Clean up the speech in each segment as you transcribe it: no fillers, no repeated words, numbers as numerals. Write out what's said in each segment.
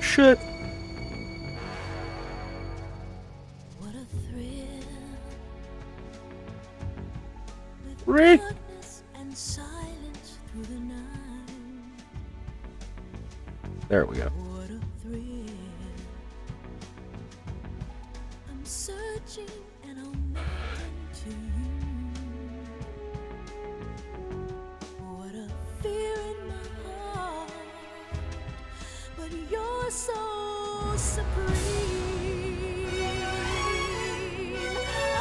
shit. What a thrill with Ray. darkness and silence through the night. There we go. What a thrill. I'm searching and I'll make it to you. What a fear in my heart, but you're so supreme.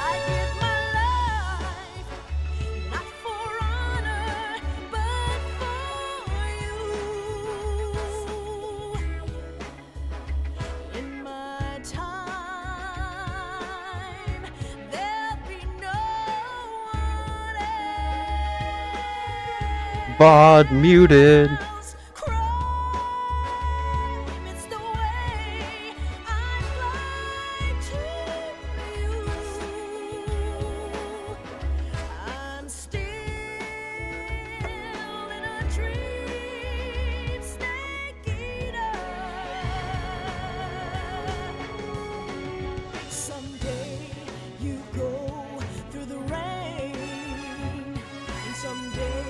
I give my life, not for honor, but for you. In my time, there'll be no one else. Bod muted. Crime, it's the way I fly to you. I'm still in a dream, snake eater. Someday you go through the rain, and someday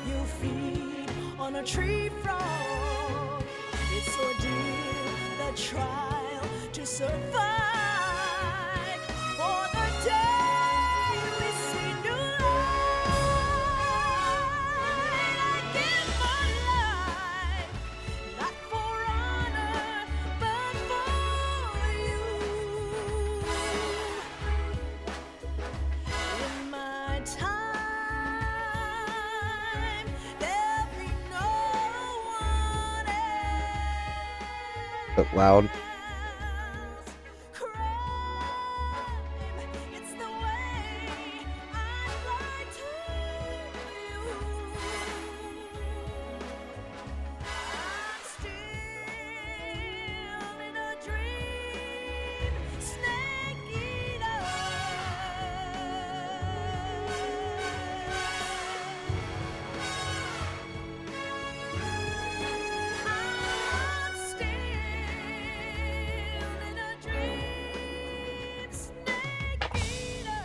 you'll feed on a tree frog. It's ordeal, the trial to survive. For the day we see new light, I give my life, not for honor, but for you. In my time, there'll be no one Bit loud. else. Crime, it's the way I fly to you. I'm still in a dream, snake eater. I'm still in a dream, snake eater.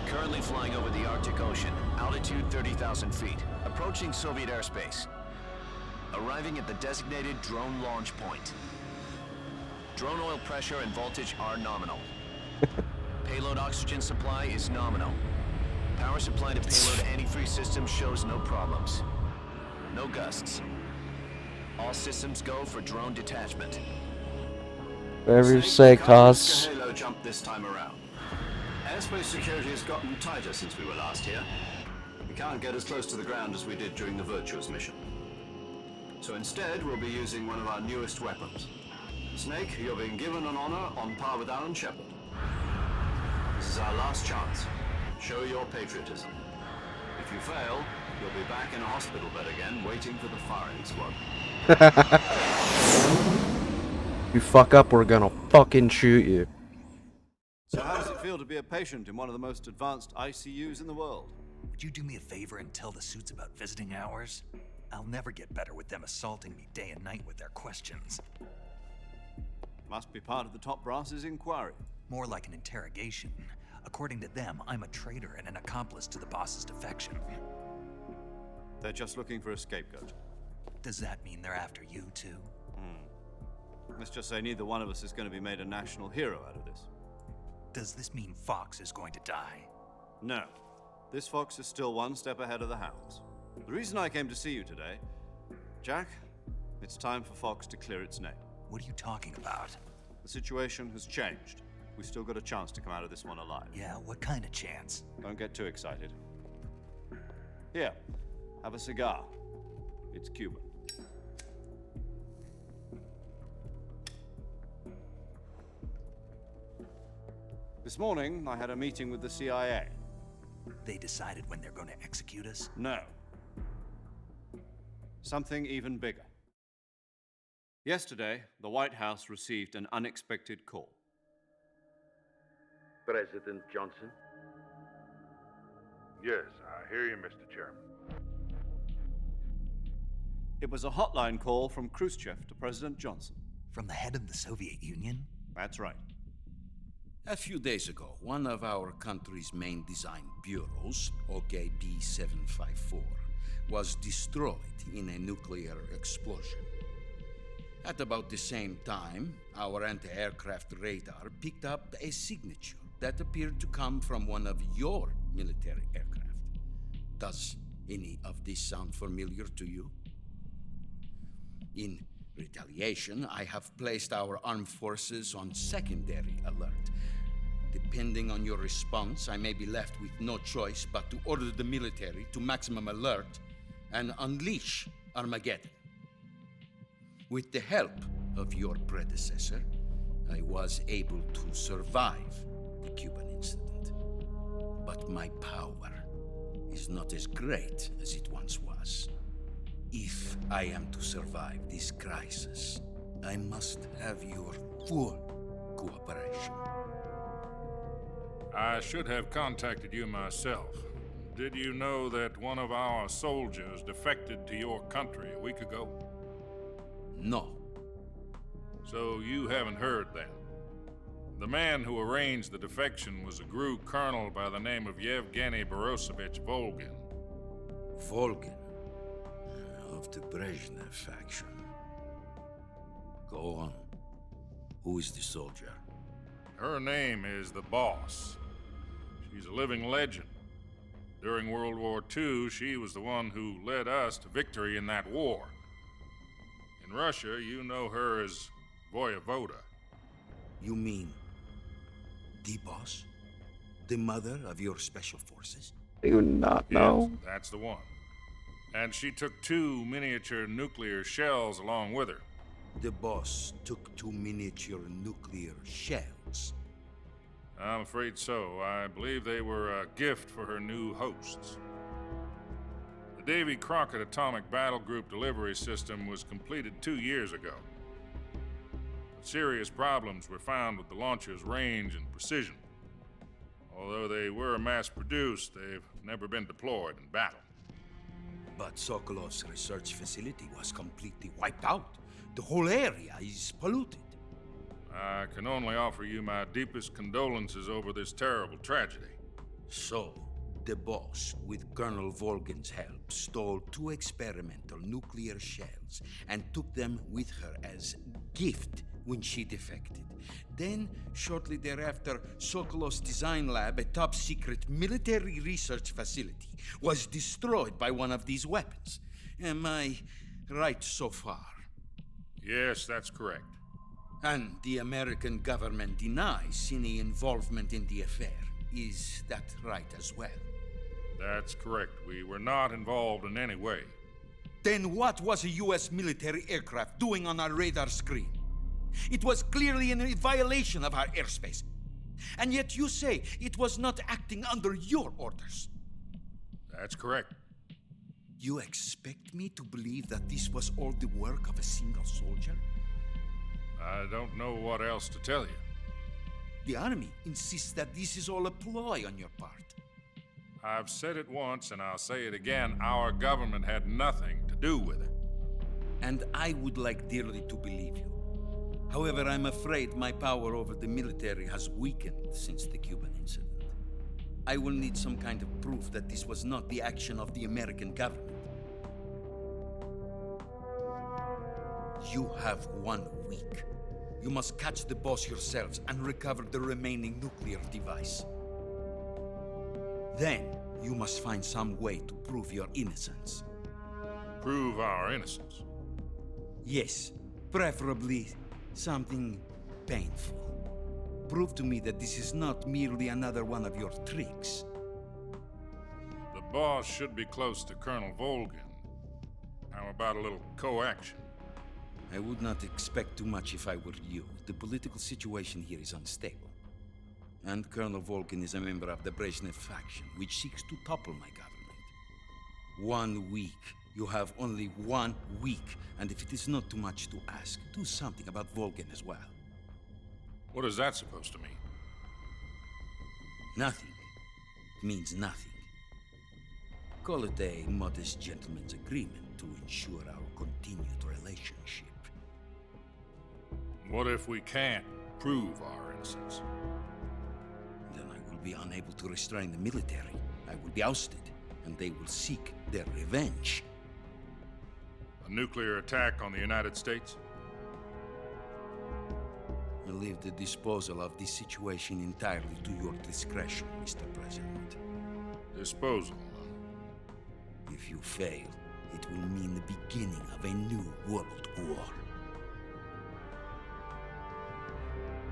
Currently flying over the Arctic Ocean, altitude 30,000 feet, approaching Soviet airspace. Arriving at the designated drone launch point. Drone oil pressure and voltage are nominal. Payload oxygen supply is nominal. Power supply to payload antifreeze system shows no problems. No gusts. All systems go for drone detachment. Whatever you say, Cos. Halo jump this time around. Airspace security has gotten tighter since we were last here. We can't get as close to the ground as we did during the Virtuous mission. So instead, we'll be using one of our newest weapons. Snake, you're being given an honor on par with Alan Shepard. This is our last chance. Show your patriotism. If you fail, you'll be back in a hospital bed again, waiting for the firing squad. You fuck up, we're gonna fucking shoot you. So how does it feel to be a patient in one of the most advanced ICUs in the world? Would you do me a favor and tell the suits about visiting hours? I'll never get better with them assaulting me day and night with their questions. Must be part of the top brass's inquiry. More like an interrogation. According to them, I'm a traitor and an accomplice to the boss's defection. They're just looking for a scapegoat. Does that mean they're after you too? Let's just say neither one of us is going to be made a national hero out of this. Does this mean Fox is going to die? No. This fox is still one step ahead of the hounds. The reason I came to see you today, Jack, it's time for Fox to clear its name. What are you talking about? The situation has changed. We've still got a chance to come out of this one alive. Yeah, what kind of chance? Don't get too excited. Here, have a cigar. It's Cuban. This morning, I had a meeting with the CIA. They decided when they're going to execute us? No. Something even bigger. Yesterday, the White House received an unexpected call. President Johnson? Yes, I hear you, Mr. Chairman. It was a hotline call from Khrushchev to President Johnson. From the head of the Soviet Union? That's right. A few days ago, one of our country's main design bureaus, OKB 754, was destroyed in a nuclear explosion. At about the same time, our anti-aircraft radar picked up a signature that appeared to come from one of your military aircraft. Does any of this sound familiar to you? In retaliation, I have placed our armed forces on secondary alert. Depending on your response, I may be left with no choice but to order the military to maximum alert and unleash Armageddon. With the help of your predecessor, I was able to survive the Cuban incident. But my power is not as great as it once was. If I am to survive this crisis, I must have your full cooperation. I should have contacted you myself. Did you know that one of our soldiers defected to your country a week ago? No. So you haven't heard then. The man who arranged the defection was a GRU colonel by the name of Yevgeny Borosovich Volgin. Volgin, of the Brezhnev faction. Go on. Who is the soldier? Her name is the Boss. She's a living legend. During World War II, she was the one who led us to victory in that war. In Russia, you know her as Voyevoda. You mean the boss? The mother of your special forces? Do not know. Yes, that's the one. And she took 2 miniature nuclear shells along with her. The boss took 2 miniature nuclear shells. I'm afraid so. I believe they were a gift for her new hosts. The Davy Crockett Atomic Battle Group delivery system was completed 2 years ago. But serious problems were found with the launcher's range and precision. Although they were mass-produced, they've never been deployed in battle. But Sokolov's research facility was completely wiped out. The whole area is polluted. I can only offer you my deepest condolences over this terrible tragedy. So, the boss, with Colonel Volgin's help, stole 2 experimental nuclear shells and took them with her as gift when she defected. Then, shortly thereafter, Sokolov's design lab, a top-secret military research facility, was destroyed by one of these weapons. Am I right so far? Yes, that's correct. And the American government denies any involvement in the affair. Is that right as well? That's correct. We were not involved in any way. Then what was a U.S. military aircraft doing on our radar screen? It was clearly in violation of our airspace. And yet you say it was not acting under your orders. That's correct. You expect me to believe that this was all the work of a single soldier? I don't know what else to tell you. The army insists that this is all a ploy on your part. I've said it once and I'll say it again. Our government had nothing to do with it. And I would like dearly to believe you. However, I'm afraid my power over the military has weakened since the Cuban incident. I will need some kind of proof that this was not the action of the American government. You have 1 week. You must catch the boss yourselves and recover the remaining nuclear device. Then, you must find some way to prove your innocence. Prove our innocence. Yes, preferably something painful. Prove to me that this is not merely another one of your tricks. The boss should be close to Colonel Volgin. How about a little coaction? I would not expect too much if I were you. The political situation here is unstable. And Colonel Volkin is a member of the Brezhnev faction, which seeks to topple my government. 1 week. You have only 1 week. And if it is not too much to ask, do something about Volkin as well. What is that supposed to mean? Nothing. It means nothing. Call it a modest gentleman's agreement to ensure our continued relationship. What if we can't prove our innocence? Then I will be unable to restrain the military. I will be ousted, and they will seek their revenge. A nuclear attack on the United States? I leave the disposal of this situation entirely to your discretion, Mr. President. Disposal, huh? If you fail, it will mean the beginning of a new world war.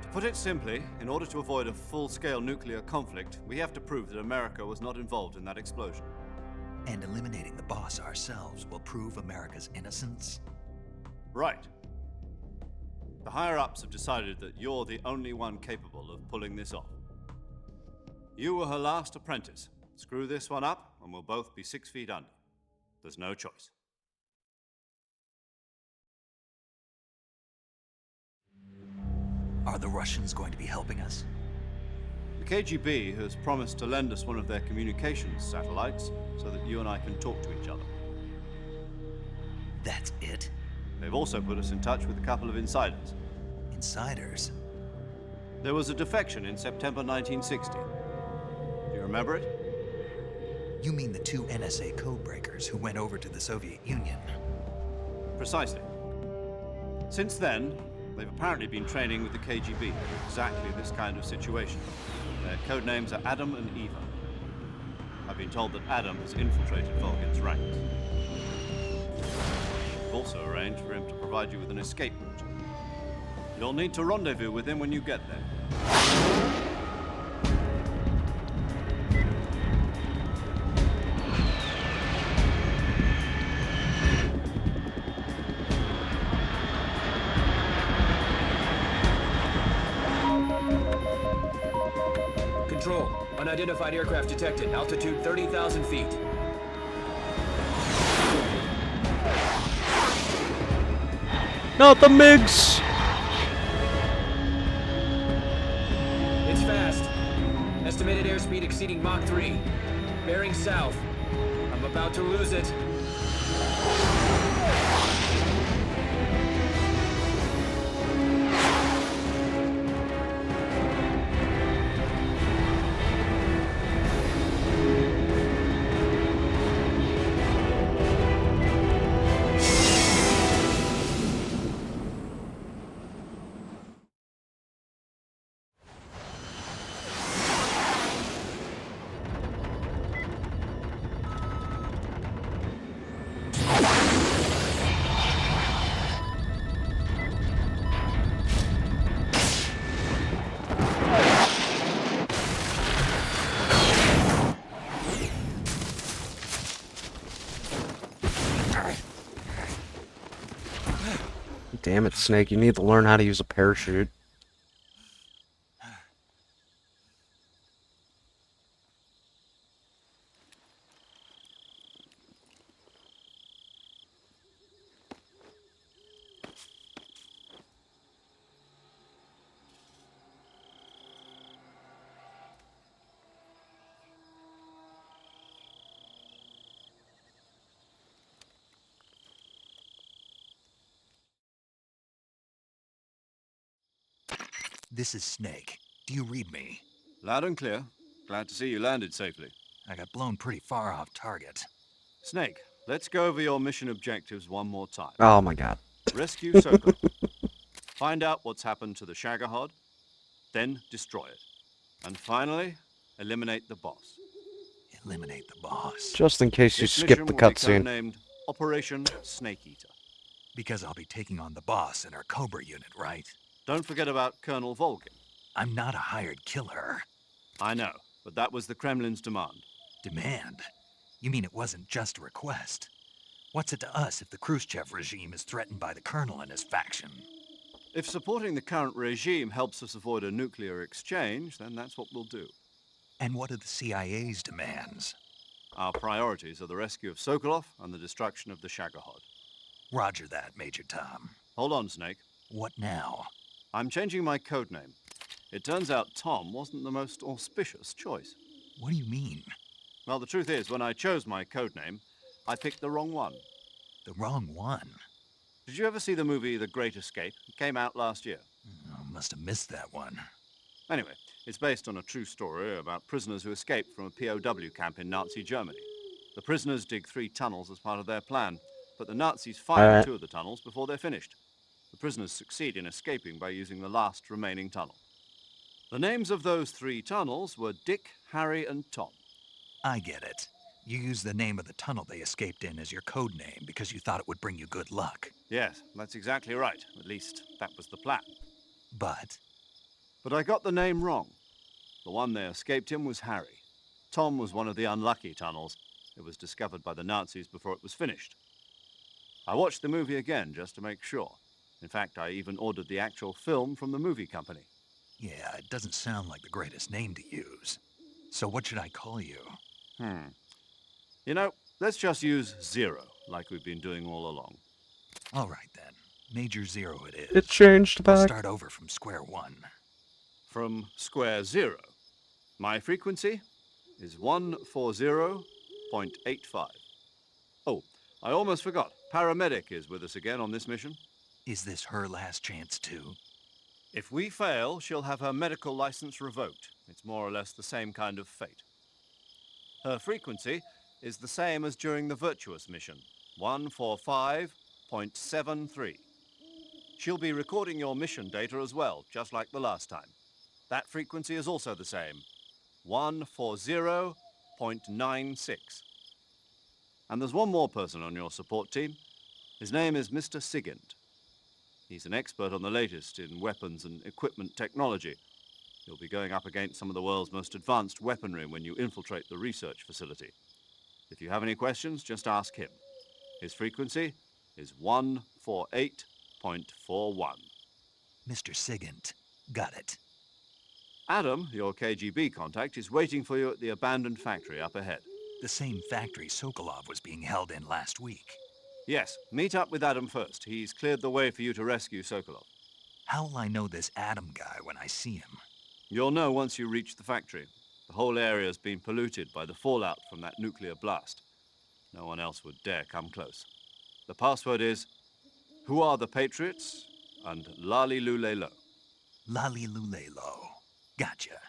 To put it simply, in order to avoid a full-scale nuclear conflict, we have to prove that America was not involved in that explosion. And eliminating the boss ourselves will prove America's innocence? Right. The higher-ups have decided that you're the only one capable of pulling this off. You were her last apprentice. Screw this one up, and we'll both be 6 feet under. There's no choice. Are the Russians going to be helping us? The KGB has promised to lend us one of their communications satellites so that you and I can talk to each other. That's it? They've also put us in touch with a couple of insiders. Insiders? There was a defection in September 1960. Do you remember it? You mean the 2 NSA codebreakers who went over to the Soviet Union? Precisely. Since then, they've apparently been training with the KGB for exactly this kind of situation. Their code names are Adam and Eva. I've been told that Adam has infiltrated Volkin's ranks. We've also arranged for him to provide you with an escape route. You'll need to rendezvous with him when you get there. Control. Unidentified aircraft detected. Altitude 30,000 feet. Not the MiGs! It's fast. Estimated airspeed exceeding Mach 3. Bearing south. I'm about to lose it. Damn it, Snake, you need to learn how to use a parachute. This is Snake. Do you read me? Loud and clear. Glad to see you landed safely. I got blown pretty far off target. Snake, let's go over your mission objectives one more time. Oh my god. Rescue Soko. Find out what's happened to the Shagohod, then destroy it. And finally, eliminate the boss. Eliminate the boss. Just in case you This skip mission the will be cutscene. named Operation Snake Eater. Because I'll be taking on the boss in our Cobra unit, right? Don't forget about Colonel Volkin. I'm not a hired killer. I know, but that was the Kremlin's demand. Demand? You mean it wasn't just a request? What's it to us if the Khrushchev regime is threatened by the Colonel and his faction? If supporting the current regime helps us avoid a nuclear exchange, then that's what we'll do. And what are the CIA's demands? Our priorities are the rescue of Sokolov and the destruction of the Shagohod. Roger that, Major Tom. Hold on, Snake. What now? I'm changing my codename. It turns out Tom wasn't the most auspicious choice. What do you mean? Well, the truth is, when I chose my codename, I picked the wrong one. The wrong one? Did you ever see the movie The Great Escape? It came out last year. Oh, must have missed that one. Anyway, it's based on a true story about prisoners who escaped from a POW camp in Nazi Germany. The prisoners dig 3 tunnels as part of their plan, but the Nazis fire Alright. 2 of the tunnels before they're finished. The prisoners succeed in escaping by using the last remaining tunnel. The names of those 3 tunnels were Dick, Harry, and Tom. I get it. You used the name of the tunnel they escaped in as your code name because you thought it would bring you good luck. Yes, that's exactly right. At least, that was the plan. But But I got the name wrong. The one they escaped in was Harry. Tom was one of the unlucky tunnels. It was discovered by the Nazis before it was finished. I watched the movie again just to make sure. In fact, I even ordered the actual film from the movie company. yeah, it doesn't sound like the greatest name to use. So what should I call you? You know, let's just use Zero, like we've been doing all along. All right then. Major Zero it is. It changed We'll back. start over from square one. From square zero. My frequency is 140.85. Oh, I almost forgot. Paramedic is with us again on this mission. Is this her last chance too? If we fail, she'll have her medical license revoked. It's more or less the same kind of fate. Her frequency is the same as during the Virtuous mission, 145.73. She'll be recording your mission data as well, just like the last time. That frequency is also the same, 140.96. And there's one more person on your support team. His name is Mr. Sigint. He's an expert on the latest in weapons and equipment technology. You'll be going up against some of the world's most advanced weaponry when you infiltrate the research facility. If you have any questions, just ask him. His frequency is 148.41. Mr. Sigint. Got it. Adam, your KGB contact, is waiting for you at the abandoned factory up ahead. The same factory Sokolov was being held in last week. Yes, meet up with Adam first. He's cleared the way for you to rescue Sokolov. How will I know this Adam guy when I see him? You'll know once you reach the factory. The whole area's been polluted by the fallout from that nuclear blast. No one else would dare come close. The password is, "Who are the Patriots?" and Lali Lulelo. Lali Lulelo. Gotcha.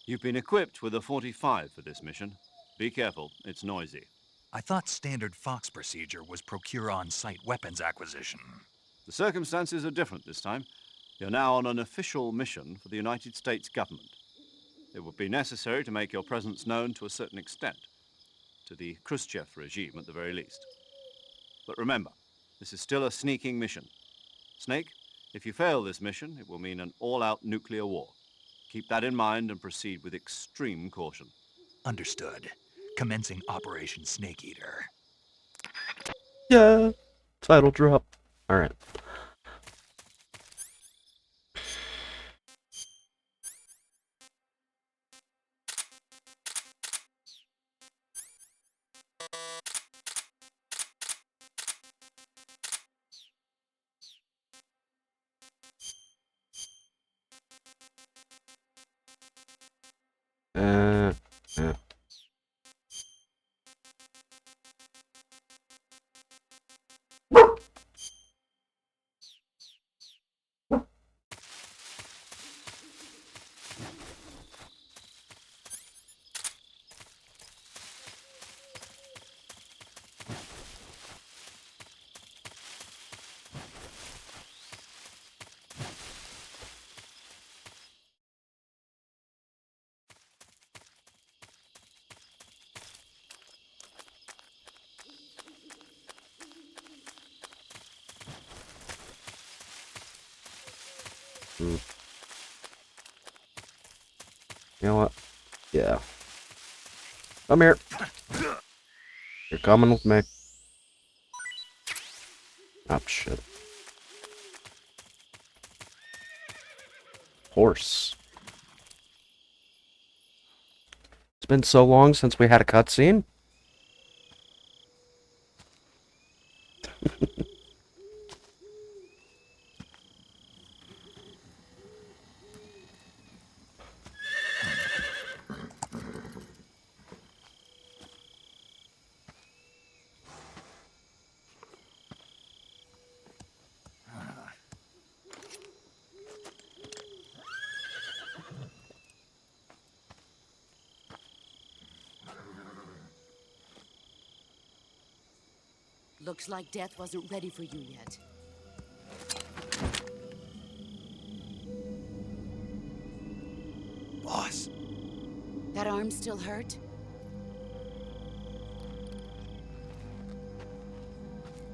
You've been equipped with a 45 for this mission. Be careful, it's noisy. I thought standard Fox procedure was procure on-site weapons acquisition. The circumstances are different this time. You're now on an official mission for the United States government. It would be necessary to make your presence known to a certain extent, to the Khrushchev regime at the very least. But remember, this is still a sneaking mission. Snake, if you fail this mission, it will mean an all-out nuclear war. Keep that in mind and proceed with extreme caution. Understood. Commencing Operation Snake Eater. Yeah. Title drop. Alright. Yeah. You know what? Yeah. Come here. You're coming with me. Oh, shit. Horse. It's been so long since we had a cutscene. Looks like death wasn't ready for you yet. Boss, That arm still hurt?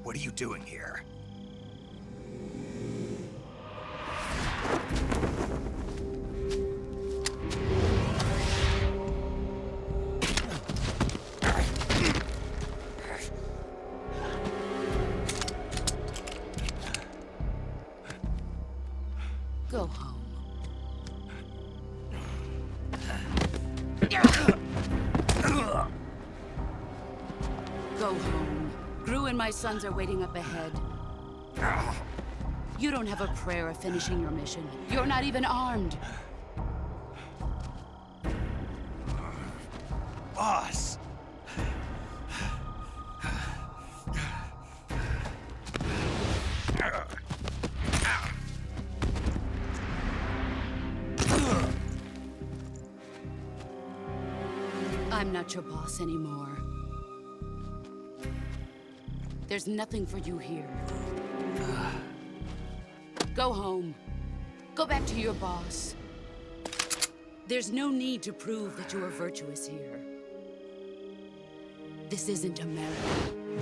what are you doing here? Go home. Go home. Gru and my sons are waiting up ahead. You don't have a prayer of finishing your mission. You're not even armed. Boss! I'm not your boss anymore. There's nothing for you here. Go home. Go back to your boss. There's no need to prove that you are virtuous here. This isn't America.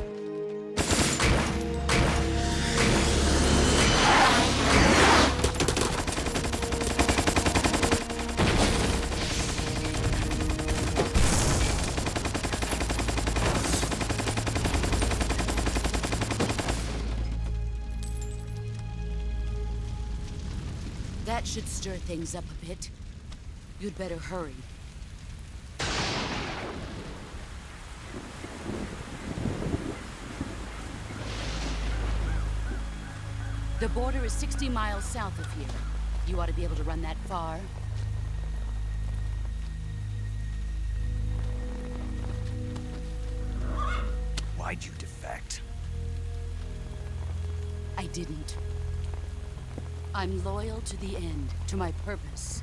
That should stir things up a bit. You'd better hurry. The border is 60 miles south of here. You ought to be able to run that far. Why'd you defect? I didn't. I'm loyal to the end, to my purpose.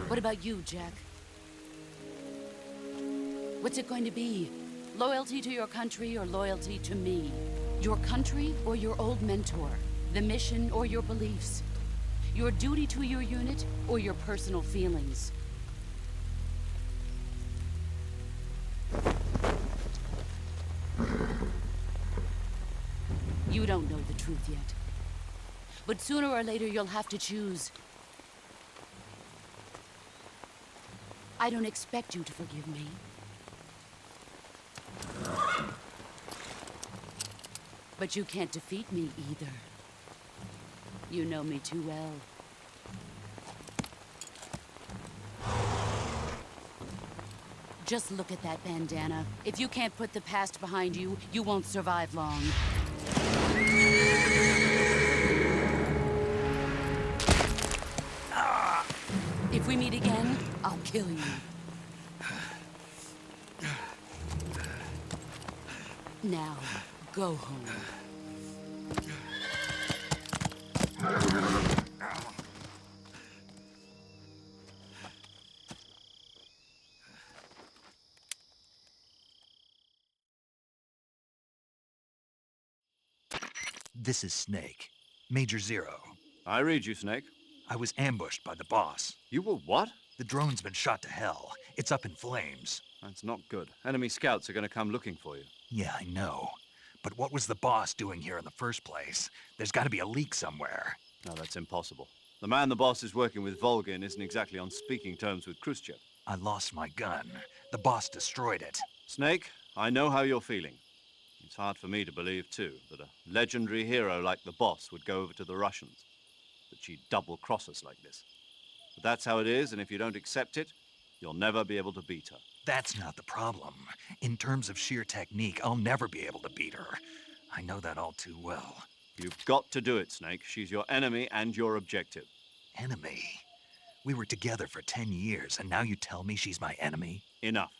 What about you, Jack? What's it going to be? Loyalty to your country or loyalty to me? Your country or your old mentor? The mission or your beliefs? Your duty to your unit or your personal feelings? You don't know the truth yet. But sooner or later, you'll have to choose. I don't expect you to forgive me. But you can't defeat me either. You know me too well. Just look at that bandana. If you can't put the past behind you, you won't survive long. If we meet again, I'll kill you. Now, go home. This is Snake. Major Zero. I read you, Snake. I was ambushed by the boss. You were what? The drone's been shot to hell. It's up in flames. That's not good. Enemy scouts are going to come looking for you. Yeah, I know. But what was the boss doing here in the first place? There's got to be a leak somewhere. No, that's impossible. The man the boss is working with, Volgin, isn't exactly on speaking terms with Khrushchev. I lost my gun. The boss destroyed it. Snake, I know how you're feeling. It's hard for me to believe, too, that a legendary hero like the boss would go over to the Russians. That she'd double-cross us like this. But that's how it is, and if you don't accept it, you'll never be able to beat her. That's not the problem. In terms of sheer technique, I'll never be able to beat her. I know that all too well. You've got to do it, Snake. She's your enemy and your objective. Enemy? We were together for 10 years, and now you tell me she's my enemy? Enough.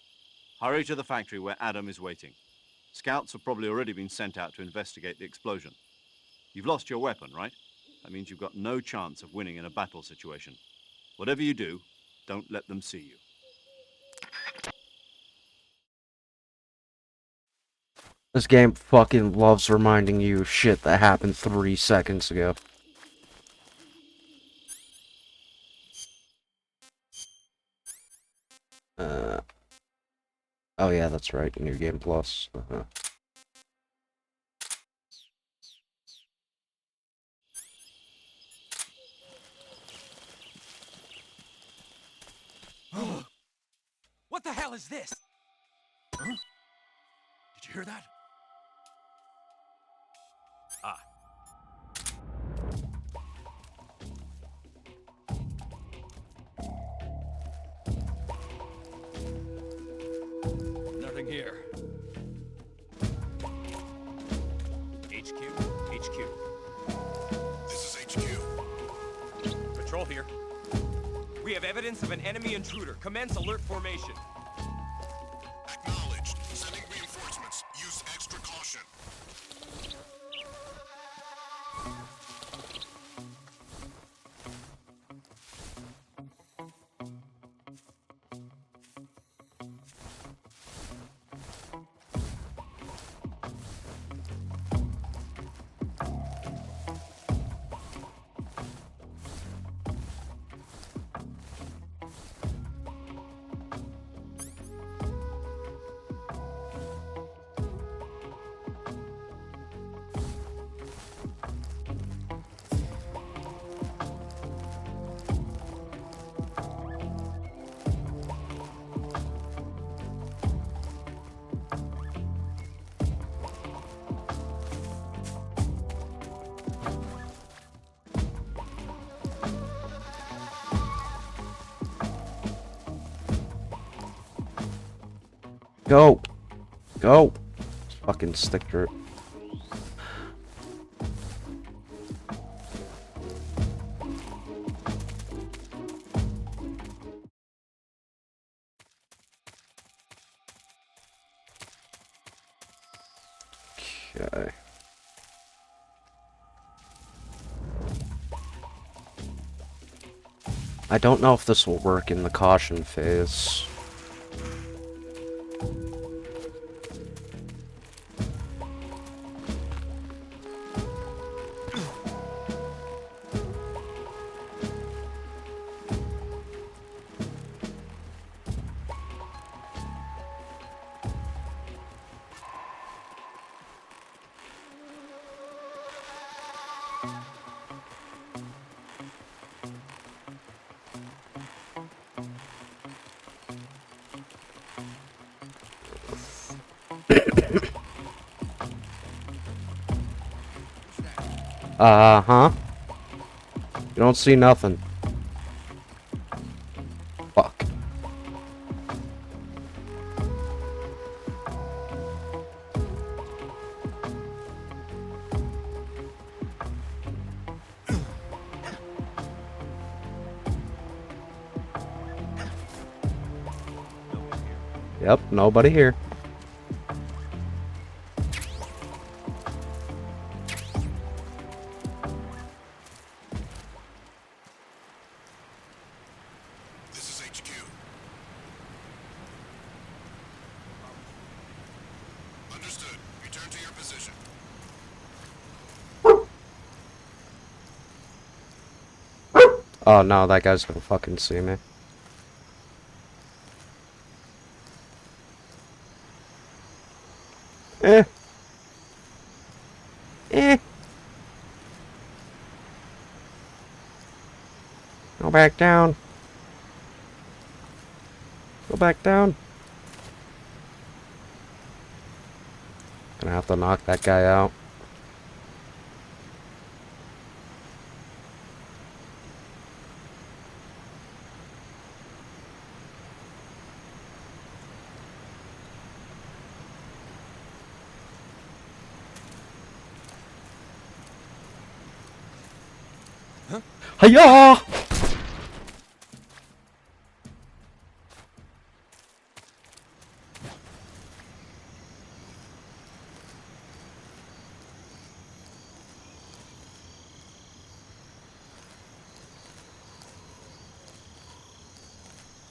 Hurry to the factory where Adam is waiting. Scouts have probably already been sent out to investigate the explosion. You've lost your weapon, right? That means you've got no chance of winning in a battle situation. Whatever you do, don't let them see you. This game fucking loves reminding you of shit that happened 3 seconds ago. Oh yeah, that's right, New Game Plus. What the hell is this? Huh? Did you hear that? Ah. Nothing here. HQ? HQ. This is HQ. Patrol here. We have evidence of an enemy intruder. Commence alert formation. Acknowledged. Sending reinforcements. Use extra caution. Go! Go! Fucking stick to it. Okay. I don't know if this will work in the caution phase. Uh-huh. You don't see nothing. Fuck. Yep, nobody here. This is HQ. Understood. Return to your position. Oh no, that guy's gonna fucking see me. Eh. Eh. Go back down. Go back down. Gonna have to knock that guy out. Hiya!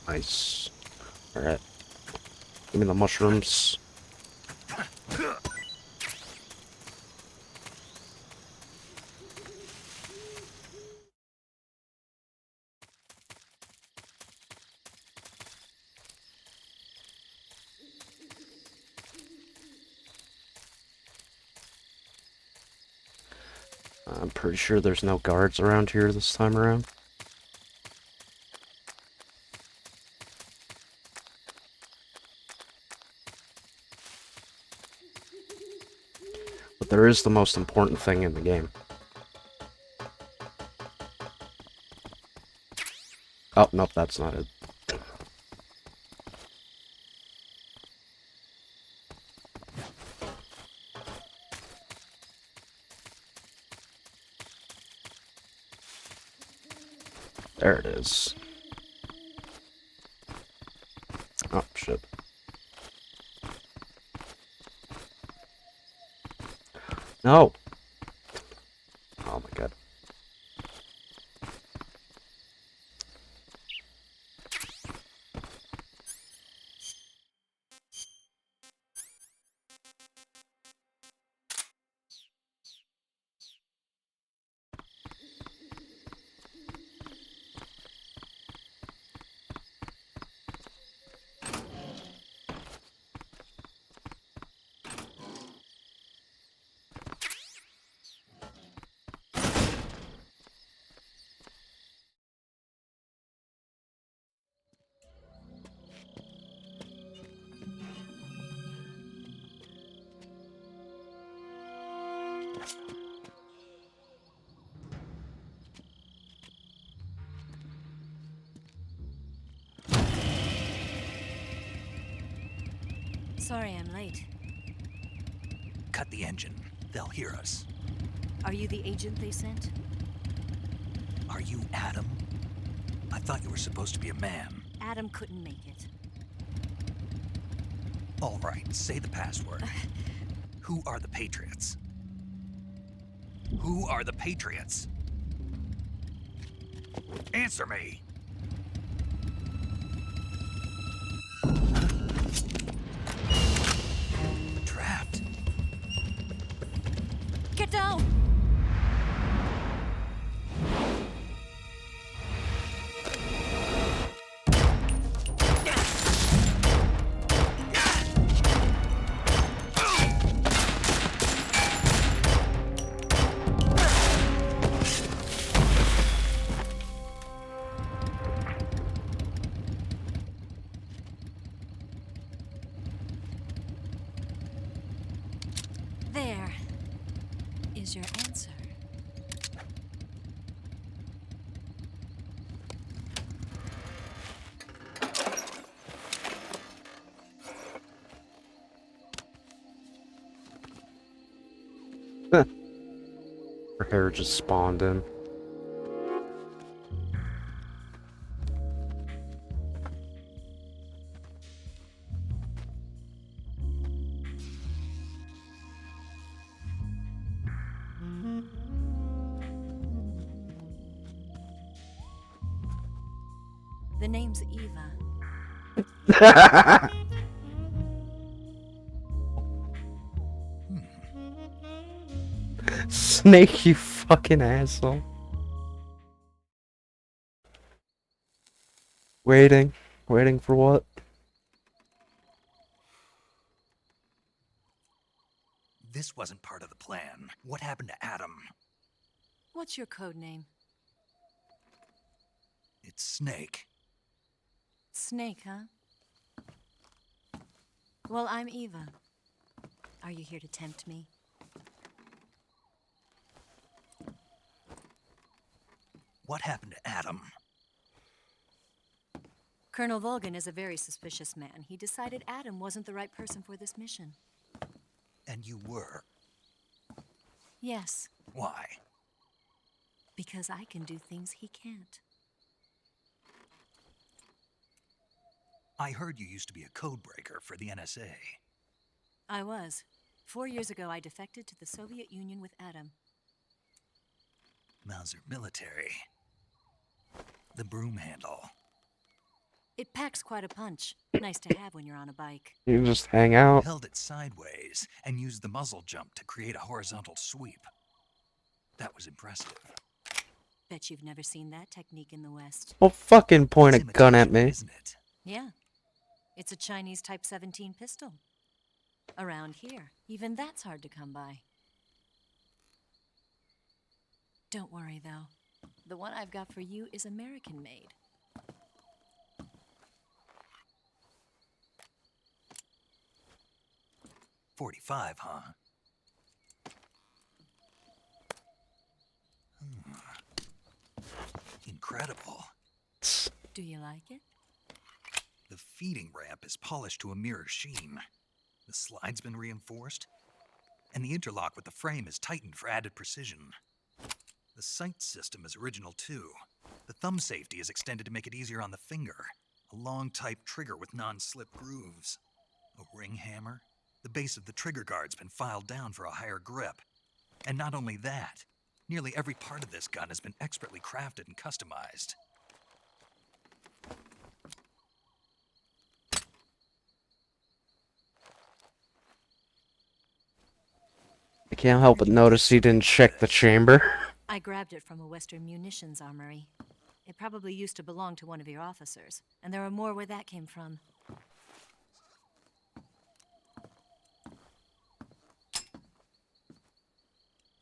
Nice. Alright. Give me the mushrooms. I'm pretty sure there's no guards around here this time around. But there is the most important thing in the game. Oh, nope, that's not it. There it is. Oh, shit. No! Oh my god. Sorry I'm late. Cut the engine. They'll hear us. Are you the agent they sent? Are you Adam? I thought you were supposed to be a man. Adam couldn't make it. All right, say the password. Who are the Patriots? Who are the Patriots? Answer me! Trapped. Get down! There is your answer. Her hair just spawned in. The name's Eva. Snake, you fucking asshole. Waiting. Waiting for what? This wasn't part of the plan. What happened to Adam? What's your code name? It's Snake. Snake, huh? Well, I'm Eva. Are you here to tempt me? What happened to Adam? Colonel Volgan is a very suspicious man. He decided Adam wasn't the right person for this mission. And you were. Yes. Why? Because I can do things he can't. I heard you used to be a codebreaker for the NSA. I was. 4 years ago, I defected to the Soviet Union with Adam. Mauser military. The broom handle. It packs quite a punch. Nice to have when you're on a bike. You just hang out. Held it sideways and used the muzzle jump to create a horizontal sweep. That was impressive. Bet you've never seen that technique in the West. Well, fucking point a It's gun at imitation, me. isn't it? Yeah. It's a Chinese Type 17 pistol. Around here, even that's hard to come by. Don't worry, though. The one I've got for you is American-made. .45, huh? Incredible. Do you like it? The feeding ramp is polished to a mirror sheen. The slide's been reinforced, and the interlock with the frame is tightened for added precision. The sight system is original too. The thumb safety is extended to make it easier on the finger. A long type trigger with non-slip grooves. A ring hammer. The base of the trigger guard's been filed down for a higher grip. And not only that, nearly every part of this gun has been expertly crafted and customized. I can't help but notice he didn't check the chamber. I grabbed it from a Western munitions armory. It probably used to belong to one of your officers, and there are more where that came from.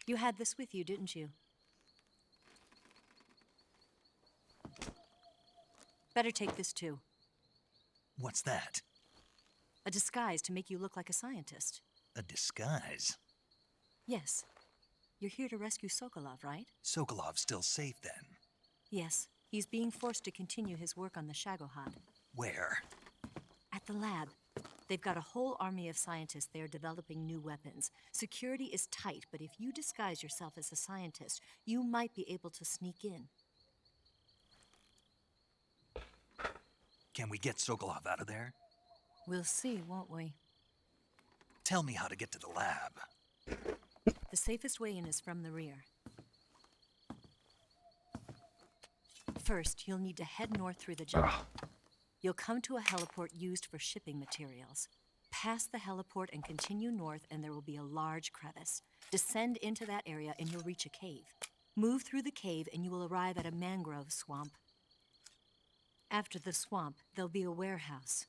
You had this with you, didn't you? Better take this too. What's that? A disguise to make you look like a scientist. A disguise? Yes. You're here to rescue Sokolov, right? Sokolov's still safe then? Yes. He's being forced to continue his work on the Shagohod. Where? At the lab. They've got a whole army of scientists there developing new weapons. Security is tight, but if you disguise yourself as a scientist, you might be able to sneak in. Can we get Sokolov out of there? We'll see, won't we? Tell me how to get to the lab. The safest way in is from the rear. First, you'll need to head north through the jungle. You'll come to a heliport used for shipping materials. Pass the heliport and continue north, and there will be a large crevice. Descend into that area, and you'll reach a cave. Move through the cave, and you will arrive at a mangrove swamp. After the swamp, there'll be a warehouse.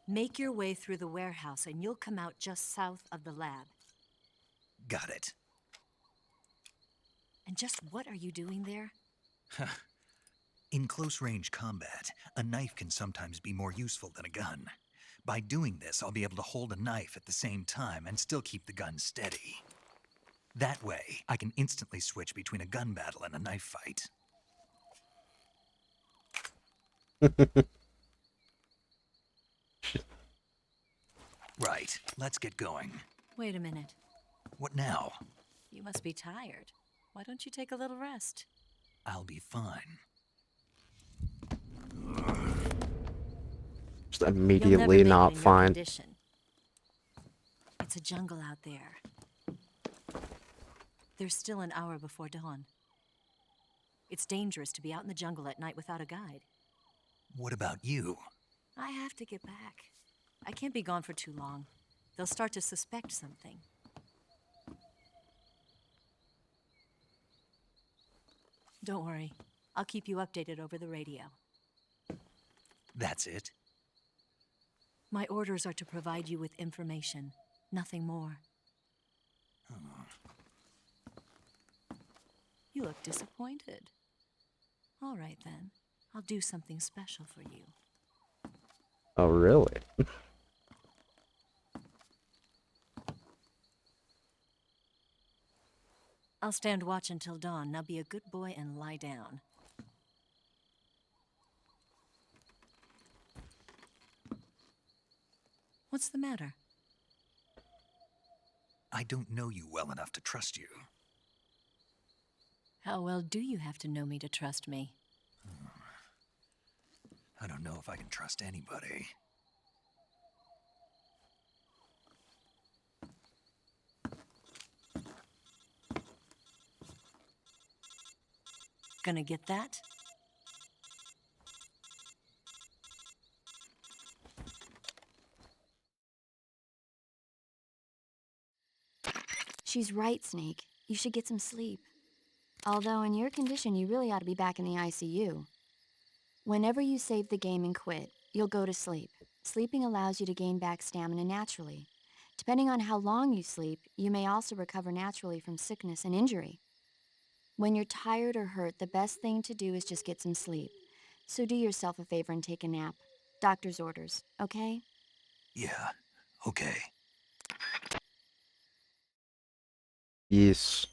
Make your way through the warehouse, and you'll come out just south of the lab. Got it. And just what are you doing there? In close-range combat, a knife can sometimes be more useful than a gun. By doing this, I'll be able to hold a knife at the same time and still keep the gun steady. That way, I can instantly switch between a gun battle and a knife fight. Right, let's get going. Wait a minute. What now? You must be tired. Why don't you take a little rest? I'll be fine. Just immediately not fine. Condition. It's a jungle out there. There's still an hour before dawn. It's dangerous to be out in the jungle at night without a guide. What about you? I have to get back. I can't be gone for too long. They'll start to suspect something. Don't worry. I'll keep you updated over the radio. That's it? My orders are to provide you with information, nothing more. You look disappointed. All right, then. I'll do something special for you. Oh, really? I'll stand watch until dawn. Now be a good boy and lie down. What's the matter? I don't know you well enough to trust you. How well do you have to know me to trust me? I don't know if I can trust anybody. Gonna get that? She's right, Snake. You should get some sleep. Although in your condition, you really ought to be back in the ICU. Whenever you save the game and quit, you'll go to sleep. Sleeping allows you to gain back stamina naturally. Depending on how long you sleep, you may also recover naturally from sickness and injury. When you're tired or hurt, the best thing to do is just get some sleep. So do yourself a favor and take a nap. Doctor's orders, okay? Yeah, okay. Yes.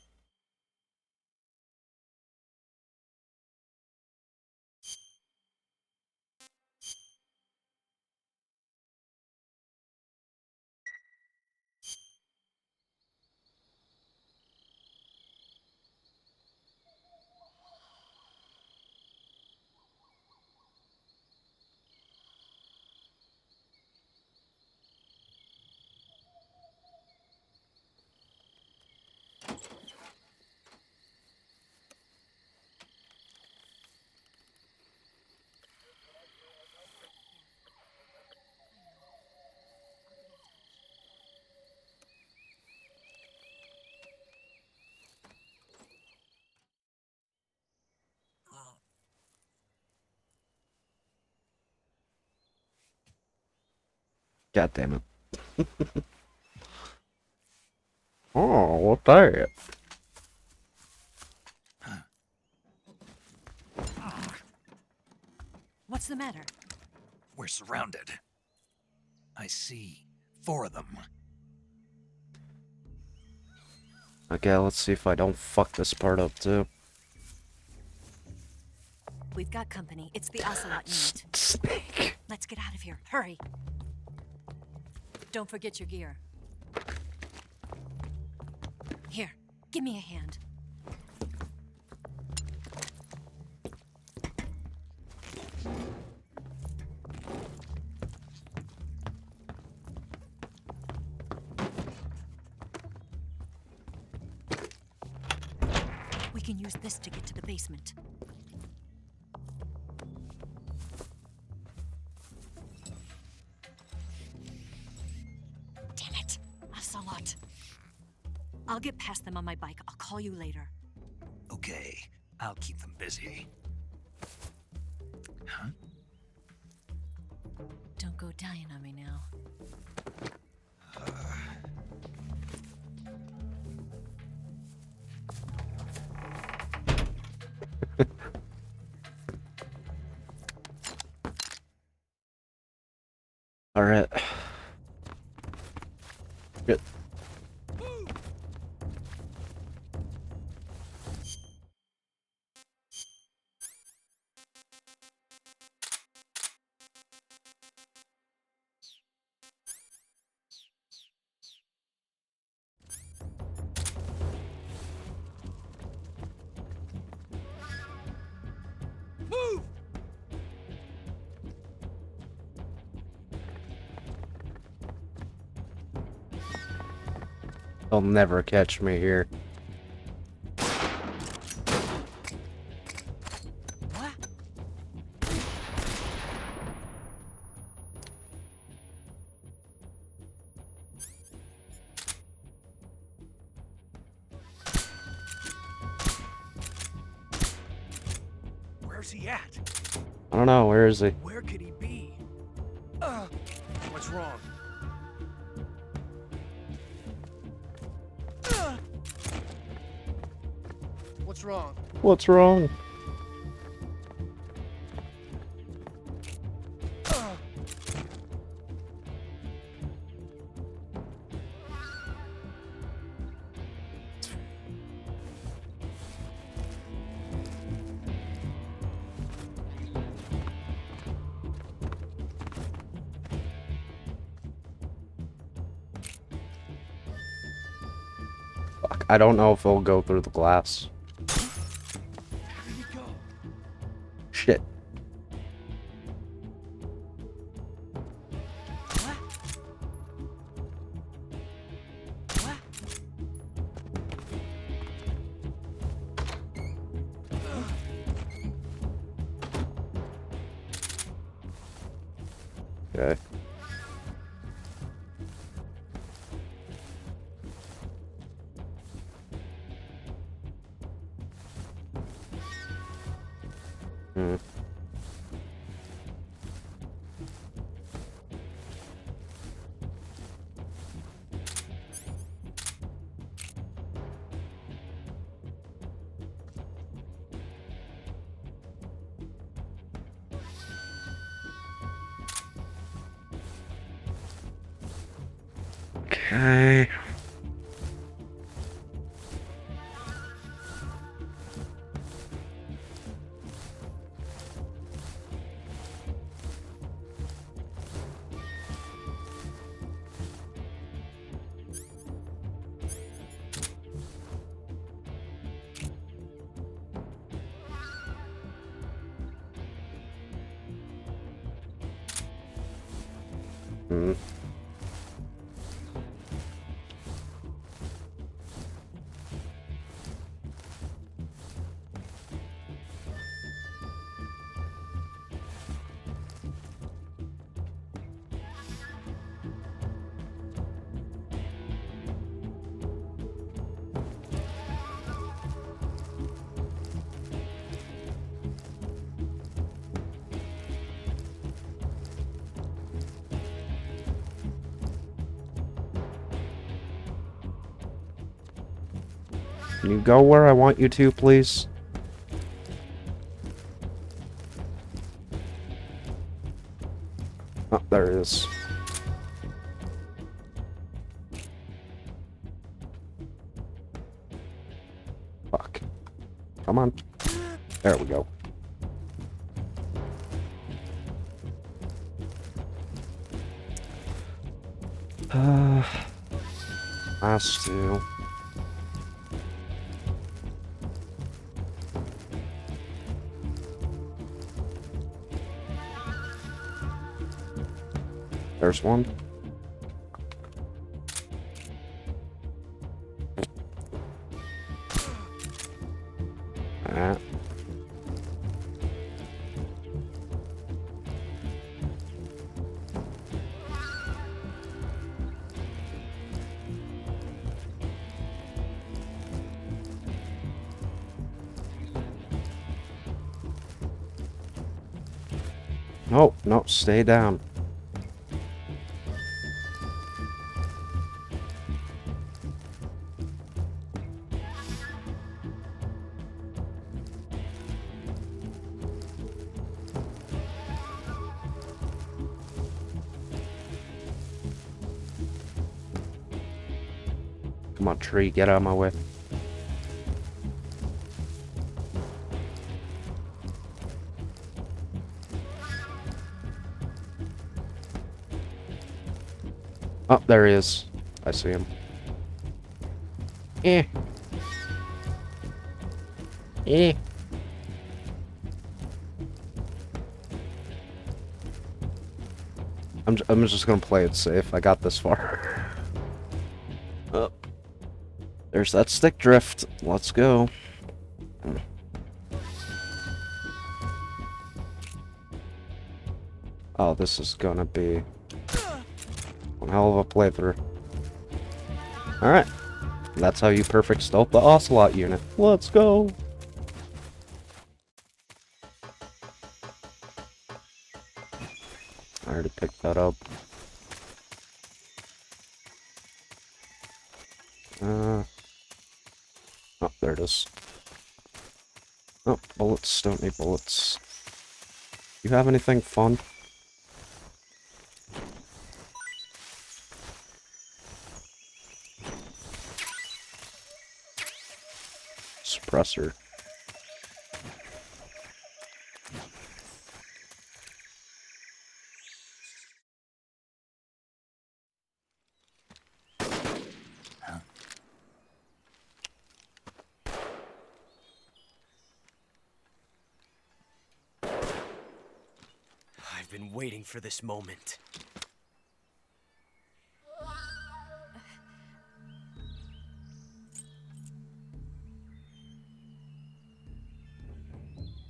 God damn it. Oh, what that? What's the matter? We're surrounded. I see 4 of them. Okay, let's see if I don't fuck this part up too. We've got company. It's the Ocelot unit. Snake. Let's get out of here. Hurry. Don't forget your gear. Here, give me a hand. We can use this to get to the basement. Damn it, Ocelot. I'll get past them on my bike. I'll call you later. Okay, I'll keep them busy. Huh? Don't go dying on me now. Alright. Good. They'll never catch me here. What? Where's he at? I don't know, where is he? Where could he be? What's wrong? What's wrong? What's wrong? Fuck, I don't know if it'll go through the glass. Okay. Hmm. Okay. Hmm. Can you go where I want you to, please? Oh, there it is. Fuck. Come on. There we go. Last two. There's one. Ah. No, no, stay down. Come on, tree, get out of my way. Oh, there he is. I see him. Eh. Eh. I'm just gonna play it safe. I got this far. Oh. There's that stick drift. Let's go. Oh, this is gonna be one hell of a playthrough. Alright. That's how you perfect stealth the Ocelot unit. Let's go! I already picked that up. Oh, there it is. Oh, bullets. Don't need bullets. You have anything fun? Suppressor. I've been waiting for this moment.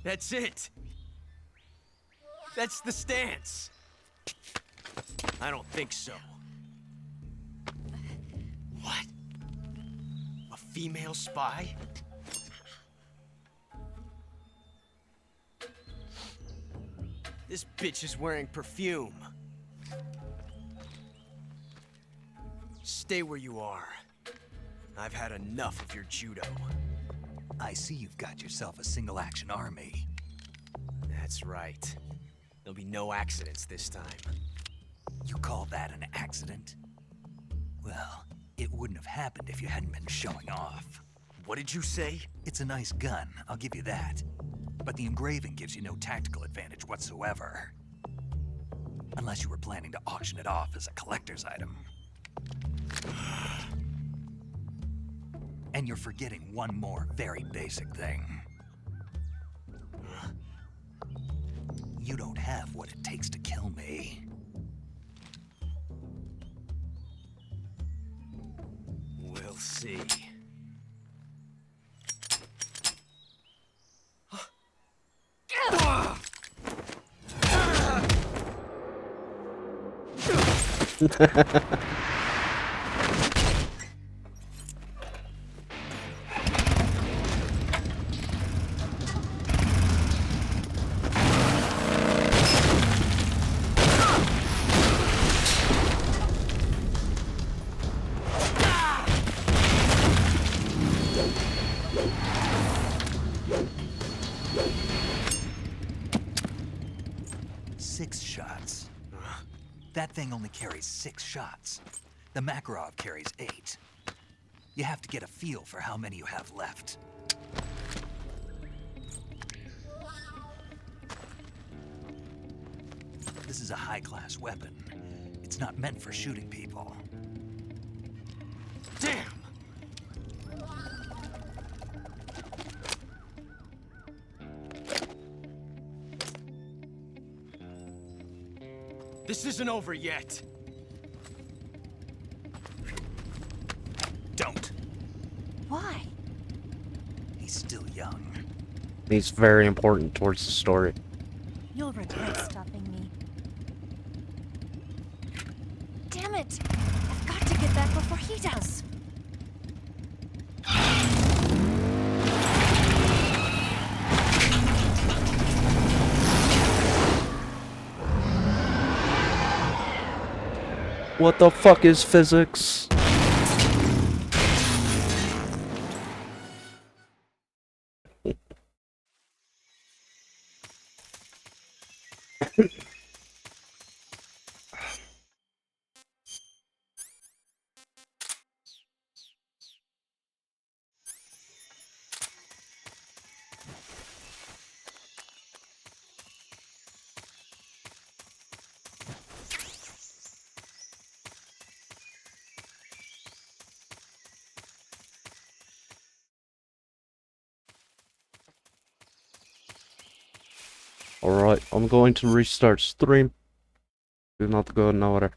That's it! That's the stance! I don't think so. What? A female spy? This bitch is wearing perfume. Stay where you are. I've had enough of your judo. I see you've got yourself a single-action army. That's right. There'll be no accidents this time. You call that an accident? Well, it wouldn't have happened if you hadn't been showing off. What did you say? It's a nice gun, I'll give you that. But the engraving gives you no tactical advantage whatsoever. Unless you were planning to auction it off as a collector's item. And you're forgetting one more very basic thing. You don't have what it takes to kill me. We'll see. Six shots. That thing only carries 6 shots. The Makarov carries 8. You have to get a feel for how many you have left. This is a high-class weapon. It's not meant for shooting people. Damn! This isn't over yet. Don't. Why? He's still young. He's very important towards the story. You'll regret stopping me. Damn it! I've got to get back before he does. What the fuck is physics? Alright, I'm going to restart stream. Do not go nowhere.